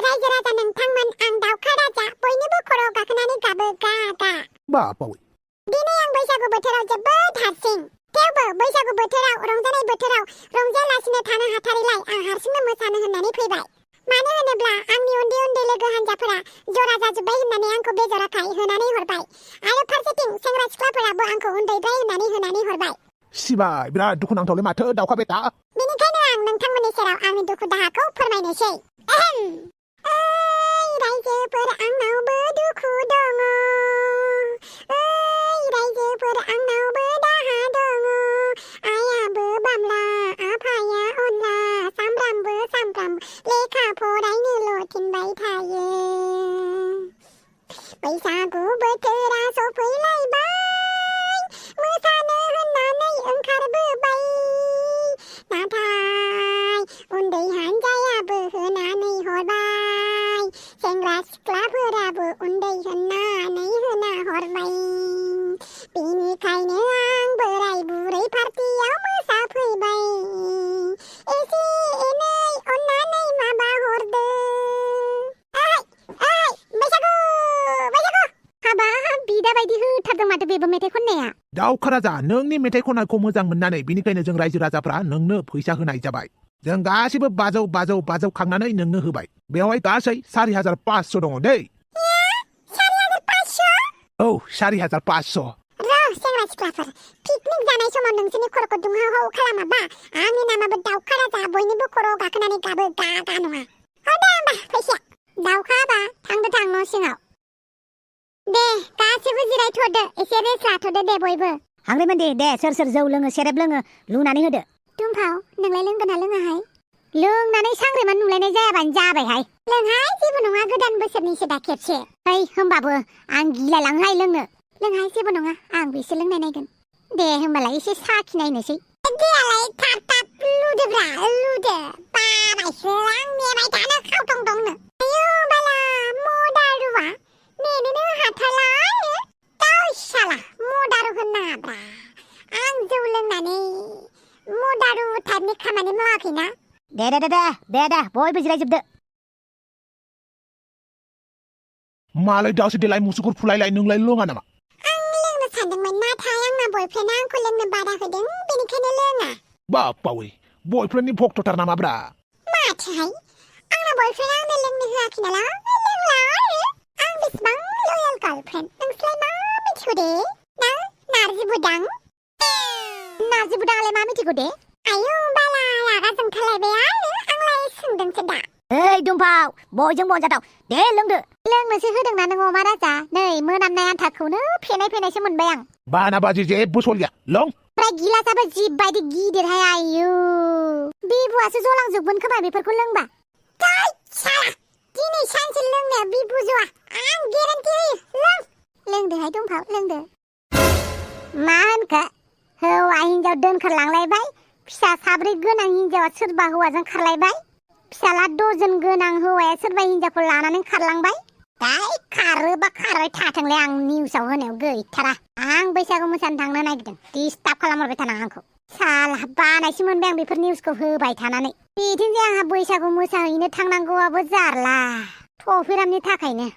रायजो राजा नोंथांमोन आं दावखा राजा बयनिबो खर'आव गाखोनानै गाबो गा गा बापावै दिनै आं बैसागु बोथोराव जोबोद हारसिं थेवबो बैसागु बोथोराव रंजानाय बोथोराव रंजायालासिनो थानो हाथारैलाय आं हारसिंनो मोसानो होननानै फैबाय मानो होनोब्ला आंनि उन्दै उन्दै लोगो हान्जाफोरा जरा जाजोब्बाय होननानै आंखौ बेजराखाय होनानै हरबाय आरो फारसेथिं सेंग्रा सिख्लाफोराबो आंखौ उन्दैद्राय होननानै हरबाय सिबाय बिराद दुखुनांथावलै माथो दावखा बेटा बेनिखायनो आं नोंथांमोननि सेराव आंनि दुखु दाहाखौ फोरमायनोसै ओइ रायजोफोर आंनावबो दुखु दङ ओइ रायजोफोर आंनावबो दाहा दङ आइयाबो बामला आफाया अनला सामफ्रामबो लेखा फरायनोल' थिनबाय थायो बैसागु बोथोरा सफैलायबाय मोसानो होननानै ओंखारबोबाय नाथाय उन्दै हान्जायाबो होनानै हरबाय सेंग्रा सिख्लाफोराबो उन्दै होननानै होना हरबाय बेनिखायनो आं बोराय बुरै पार्टियाव मोसाफैबाय एसे एनै अननानै माबा हरदो बैसागु हाबा बिदा बायदि होथारदों माथो बेबो मेथाइ खननाया दावखा राजा नोंनि मेथाइ खननायखौ मोजां मोननानै बेनिखायनो जों रायजो राजाफ्रा नोंनो फैसा होनाय जाबाय जों गासिबो बाजौ खांनानै नोंनो होबाय बेवहाय गासै 4,500 दङ दै 4,500 औ 4,500 सेंग्रा सिख्लाफोर पिकनिक जानाय समाव नोंसोरनि खर'खौ दुंहाव खालामाबा आंनि नामाबो दावखा राजा बयनिबो खर'आव गाखोनानै गाबो गा गा नङा हरदो होमबा फैसाया दावखाबा थां न' सिङाव दे गासिबो जिरायथ'दो एसे रेस्ट लाथ'दो दे बयबो हांग्रिमोनदि दे सोर जौ लोङो सेरेब लोङो लुनानै होदो दुमफाव नोंलाय लोंगोना लोङाहाय लोंनानै सांग्रेमान नुलायनाय जायाबानो जाबायहाय लोंहाय जेबो नङा गोदान बोसोरनिसो दा खेबसे ओइ होमबाबो आं गिलायलाङोहाय लोंनो लोंहाय जेबो नङा आं बेसे लोंनाय नायगोन दे होमबालाय एसे साखिनायनोसै देलाय थाब लुदोब्रा लुदो बाबायसो आं नेबाय थानो खावथं दंनो आयौ बाला मदारुवा नेनोनो हाथारला आङो दाउसाला मदारु होननाङाब्रा आं जौ लोंनानै मदारु टाइपनि खामानि मावाखैना दे बयबो जिरायजोबदो मालाय दावसो देलाय मुसुगुर फुलायलाय नोंलाय लोङा नामा आं लोंनो सानदोंमोन नाथाय आंना बयफ्रेन्डआ आंखौ लोंनो बादा होदों बेनिखायनो लोङा बापावै बयफ्रेन्डनि भक्तथार नामाब्रा माथोहाय आंना बयफ्रेन्डआ आंनो लोंनो होआखै नालाय लोंला आरो आं बेसेबां लयेल गार्लफ्रेन्ड नोंसोरलाय मा मिथिगौ दे ना नारजि बुदांलाय मा मिथिगौ दे आयौ बाला रागा जोंथारलायबाय आंलाय सोंदोंसो दा ओइ दुमफाव बयजों बनजाथाव दे लोंदो लोंनोसो होदोंना नों अमा राजा नै मोनामनाय आन्थाखौनो फेनायसो मोनबाय आं बानाबाजि जेबो सलिया लों ओमफ्राय गिलासाबो जिबायदि गिदिरहाय आयौ बिबुआसो जलांजोबगोन खोमा बेफोरखौ लोंबा साला दिनै सानसे लोंनाया बिबु जआ आं गेरेन्टि होयो लोंदोहाय दुमफाव लोंदो मा होनखो हौवा हिनजाव दोनखारलांलायबाय फिसा 3 गोनां हिनजावा सोरबा हौवाजों खारलायबाय फिसाला 2 गोनां हौवाया सोरबा हिनजावखौ लानानै खारलांबाय खारोबा खारबाय थाथोंलै आं निउसाव होनायाव गैथारा आं बैसागु मोसानो थांनो नागिरदों डिस्टार्ब खालामहरबाय थानाङा आंखौ साला बानायसो मोनबाय आं बेफोर निउसखौ होबाय थानानै बिदिनो आंहा बैसागु मोसाहैनो थांनांगौआबो जारला थफेरामनि थाखायनो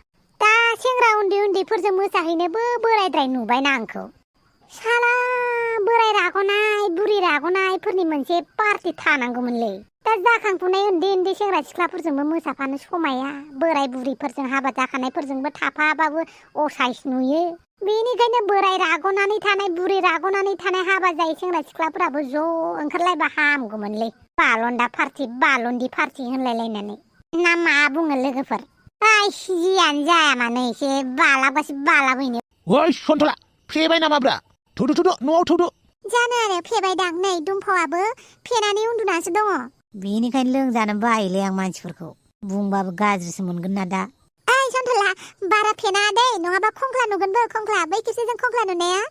दा सेंग्रा उन्दैफोरजों मोसाहैनोबो बोरायद्राय नुबायना आंखौ साला बोराय रागनाय बुरि रागनायफोरनि मोनसे पार्टि थानांगौमोनलै दा जाखांफुनाय उन्दै सेंग्रा सिख्लाफोरजोंबो मोसाफानो समाया बोराय बुरिफोरजों हाबा जाखानायफोरजोंबो थाफाबाबो असाइस नुयो बेनिखायनो बोराय रागनानै थानाय बुरि रागनानै थानाय हाबा जायै सेंग्रा सिख्लाफोराबो ज' ओंखारलायबा हामगौमोनलै बालन्दा बालन्दि पार्टि होनलायलायनानै ना मा बुङो लोगोफोर जियानो जाया मानो एसे बालाबासो बालाबैनो ओइ सन्थला फेबाय नामाब्रा थुदो न'आव थुदो जानो आरो फेबायदां नै दुमफावाबो फेनानै उन्दुनासो दङ बेनिखायनो लोंजानो बायोलै आं मानसिफोरखौ बुंबाबो गाज्रिसो मोनगोन ना दा ओइ सन्थला बारा फेना दै नङाबा खंख्ला नुगोनबो खंख्ला बै खेबसे जों खंख्ला नुनाया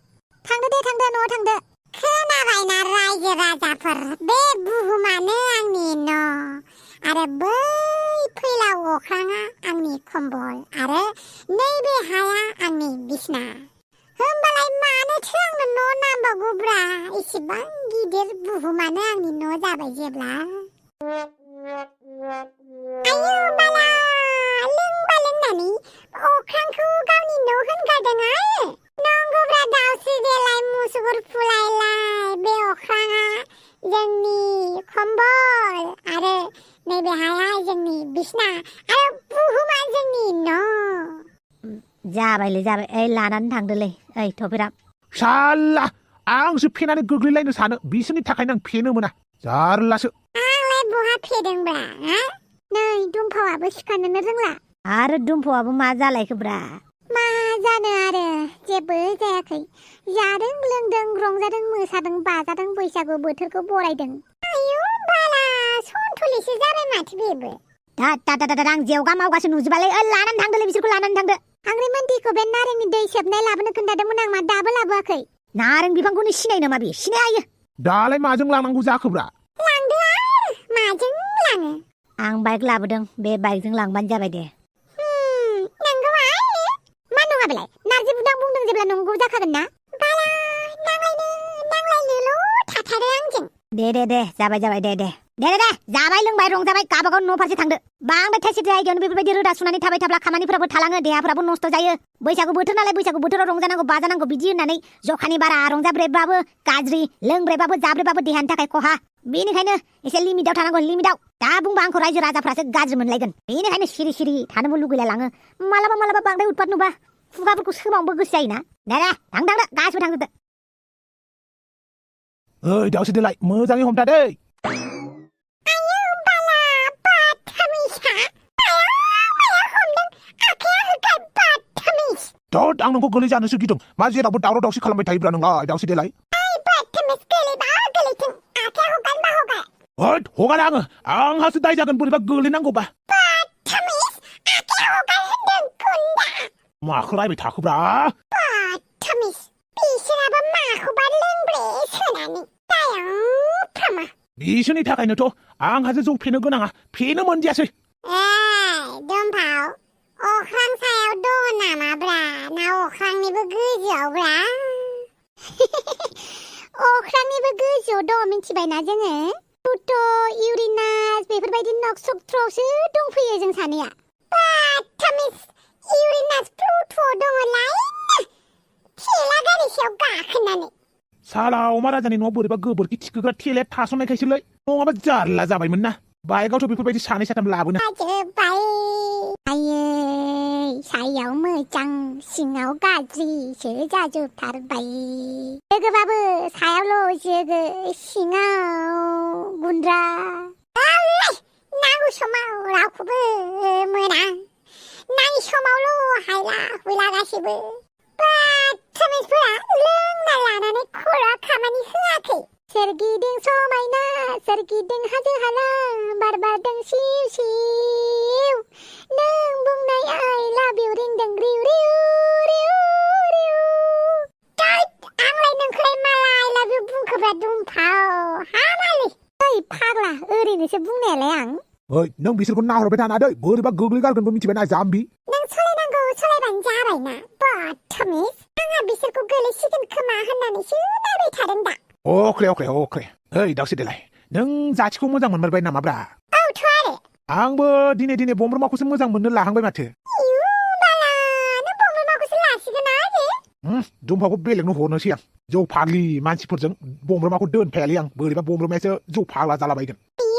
थांदो न'आव थांदो खोनाबायना रायजो राजाफोर बे बुहुमानो आंनि न' आरो बै फैलाव अख्राङा आंनि कम्बल आरो नैबे हाया आंनि बिसना होमबालाय मानोथो आंनो न' नांबावगौब्रा इसेबां गिदिर बुहुमानो आंनि न' जाबाय जेब्ला आयौ बाला हाया जोंनि बिसना आरो बुहुमा जोंनि न' जाबायलै जाबाय ओइ लानानै थांदोलै ओइ थफिराम साला आंसो फेनानै गोग्लैलायनो सानो बिसोरनि थाखायनो आं फेनो मोना जारलासो आंलाय बहा फेदोंब्रा नै दुमफावाबो सिखारनोनो रोंला आरो दुम्फावाबो मा जालायखोब्रा मा जानो आरो जेबो जायाखै जादों लोंदों रंजादों मोसादों बाजादों बैसागु बोथोरखौ बरायदों आयु बाला सन्थुलिसो जाबाय माथो बेबो आं जेवगा मावगासो नुजोबालै ओइ लानानै थांदोलै बिसोरखौ लानानै थांदो आंग्रिमोनदिखौ बे नारेंनि दै सेबनाय लाबोनो खोन्थादोंमोन आं मा दाबो लाबोआखै नारें बिफांखौनो सिनायो नामा बे सिनायो दालाय माजों लांनांगौ जाखोब्रा लांदो आरो माजों लाङो आं बाइक लाबोदों बे बाइकजों लांबानो जाबाय दे नंगौ आरो मा नङा बेलाय नारजि बुदां बुंदों जेब्ला नंगौ जाखागोन ना बाला नांलायनोल' थाथारो आंजों दे जाबाय दे जाबाय लोंबाय रंजाबाय गाबागाव न' फारसे थांदो बांद्राय थाइसे जायगायावनो बेफोरबायदि रोदा सुनानै थाबाय थाब्ला खामानिफोराबो थालाङो देहाफोराबो नस्थ' जायो बैसागु बोथोर नालाय बैसागु बोथोराव रंजानांगौ बाजानांगौ बिदि होननानै जखानि बारा रंजाब्रेबाबो गाज्रि लोंब्रेबाबो जाब्रेबाबो देहानि थाखाय खहा बेनिखायनो एसे लिमिटाव थानांगौ लिमिटाव दा बुंबा आंखौ रायजो राजाफ्रासो गाज्रि मोनलायगोन बेनिखायनो सिरि थानोबो लुगैलायलाङो मालाबा बांद्राय उतपात नुबा खुगाफोरखौ सोमावनोबो गोसो जायोना दे थांदो गासिबो थांजोबदो ओइ दाउसो देलाय मोजाङै हमथा दै दद आं नोंखौ गोलै जानोसो गिदों मा जेरावबो दावराव दावसि खालामबाय थायोब्रा नोंलाय दाउसो देलाय होद हगारा आंहासो दाय जागोन बोरैबा गोलैनांगौबा माखौ रायबाय थाखोब्रा बिसोरनि थाखायनोथ' आंहासो जौ फेनो गोनाङा फेनो मोनदियासै दुमफाव अख्रां सायाव दङ नामाब्रा ना अख्रांनिबो गोजौआवब्रा अख्रांनिबो गोजौआव दङ मिथिबायना जोङो प्लुट' इउरेनास बेफोरबायदि नक्षत्रआवसो दंफैयो जों सानैया इउरेनास प्लुट'आव दङलाय थेला गारि सायाव गाखोनानै साला अमा राजानि न'आव बोरैबा गोबोरखि थिखोग्रा थेलाया थासननायखायसोलै नङाबा जारला जाबायमोन ना बाइकआवथ' बेफोरबायदि सानै साथाम लाबोनो सायाव मोजां सिङाव गाज्रिसो जाजोबथारबाय जोगोबाबो सायावल' जोगो सिङाव गुन्द्रा नांगौ समाव रावखौबो मोना नाङि समावल' हायला हुइला गासिबो बाथरुमिसफोरा लोंना लानानै खर'आ खामानि होआखै सोरगिदिं समायना सोरगिदिं हाजो हाला बार बारदों सिउ सिउ नों बुंनाय आइ लाभ इउ रिंदों रिउ रिउ रिउ रिउ आंलाय नोंखौलाय माला आइ लाभ इउ बुंखोब्रा दुमफाव हामालै ओइ फाग्ला ओरैनोसो बुंनायालाय आं ओइ नों बिसोरखौ नाहरबाय थाना दै बोरैबा गोग्लैगारगोनबो मिथिबायना जाम्बि नों सोलायनांगौ सोलायबानो जाबायना बाथरुमिस आंहा बिसोरखौ गोलैसिगोन खोमा होननानैसो नायबाय थादों दा अख्रे ओइ दाउसो देलाय नों जाथिखौ मोजां मोनमारबाय नामाब्रा औथ' आरो आंबो दिने बमब्रमाखौसो मोजां मोननो लाहांबाय माथो नों बमब्रमाखौसो लासिगोन आरो दुमफाखौ बेलेगनो हरनोसै आं जौ फाग्लि मानसिफोरजों बमब्रमाखौ दोनफायालै आं बोरैबा बमब्रमायासो जौ फाग्ला जालाबायगोन